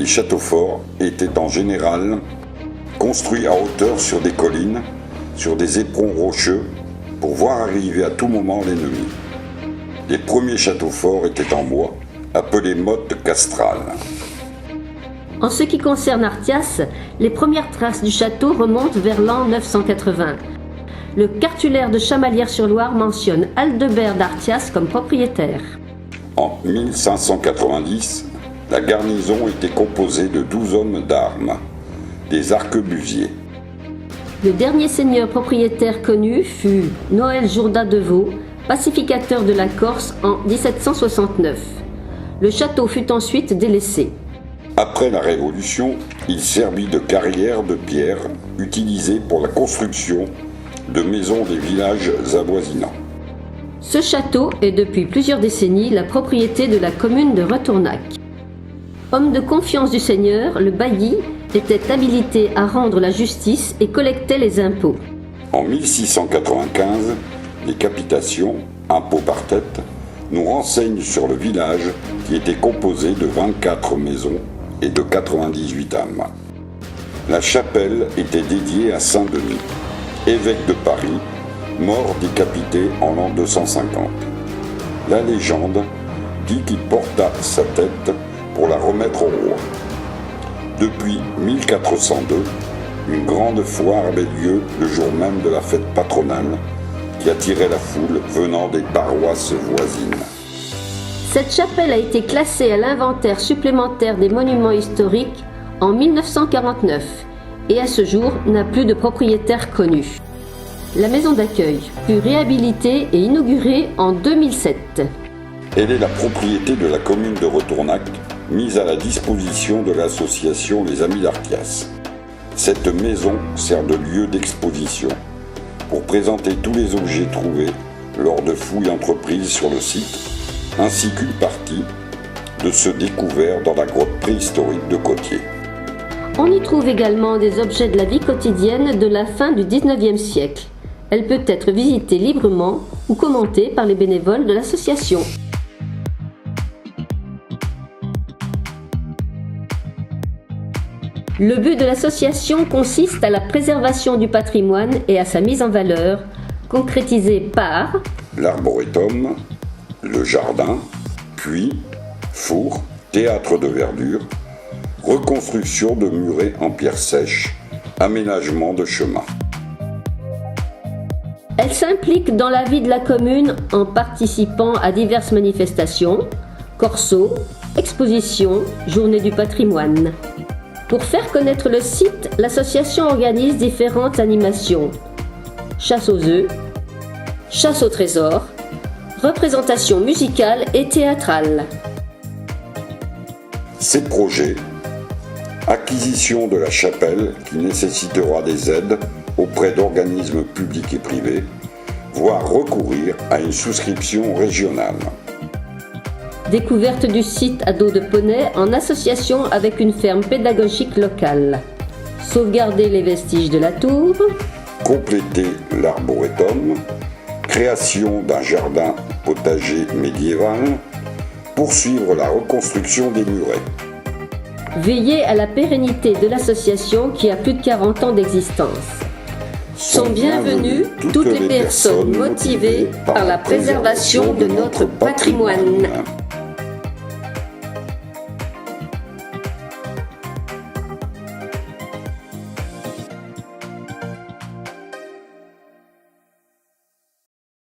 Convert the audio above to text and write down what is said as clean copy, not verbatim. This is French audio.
Les châteaux forts étaient en général construits à hauteur sur des collines, sur des éperons rocheux, pour voir arriver à tout moment l'ennemi. Les premiers châteaux forts étaient en bois, appelés mottes castrales. En ce qui concerne Artias, les premières traces du château remontent vers l'an 980. Le cartulaire de Chamalières-sur-Loire mentionne Aldebert d'Artias comme propriétaire. En 1590, la garnison était composée de 12 hommes d'armes, des arquebusiers. Le dernier seigneur propriétaire connu fut Noël Jourda de Vaux, pacificateur de la Corse en 1769. Le château fut ensuite délaissé. Après la Révolution, il servit de carrière de pierre utilisée pour la construction de maisons des villages avoisinants. Ce château est depuis plusieurs décennies la propriété de la commune de Retournac. Homme de confiance du seigneur, le bailli était habilité à rendre la justice et collectait les impôts. En 1695, les capitations, impôts par tête, nous renseignent sur le village qui était composé de 24 maisons et de 98 âmes. La chapelle était dédiée à Saint-Denis, évêque de Paris, mort décapité en l'an 250. La légende dit qu'il porta sa tête pour la remettre au roi. Depuis 1402, une grande foire avait lieu le jour même de la fête patronale qui attirait la foule venant des paroisses voisines. Cette chapelle a été classée à l'inventaire supplémentaire des monuments historiques en 1949 et à ce jour n'a plus de propriétaire connu. La maison d'accueil fut réhabilitée et inaugurée en 2007. Elle est la propriété de la commune de Retournac, mise à la disposition de l'association Les Amis d'Artias. Cette maison sert de lieu d'exposition pour présenter tous les objets trouvés lors de fouilles entreprises sur le site, ainsi qu'une partie de ceux découverts dans la grotte préhistorique de Côtier. On y trouve également des objets de la vie quotidienne de la fin du XIXe siècle. Elle peut être visitée librement ou commentée par les bénévoles de l'association. Le but de l'association consiste à la préservation du patrimoine et à sa mise en valeur, concrétisée par l'arboretum, le jardin, puits, four, théâtre de verdure, reconstruction de murets en pierre sèche, aménagement de chemins. Elle s'implique dans la vie de la commune en participant à diverses manifestations, corsos, expositions, journées du patrimoine. Pour faire connaître le site, l'association organise différentes animations. Chasse aux œufs, chasse au trésor, représentations musicales et théâtrales. Ces projets, acquisition de la chapelle qui nécessitera des aides auprès d'organismes publics et privés, voire recourir à une souscription régionale. Découverte du site à dos de poney en association avec une ferme pédagogique locale. Sauvegarder les vestiges de la tour. Compléter l'arboretum. Création d'un jardin potager médiéval. Poursuivre la reconstruction des murets. Veiller à la pérennité de l'association qui a plus de 40 ans d'existence. Sont bienvenues toutes les personnes motivées par la préservation de notre patrimoine.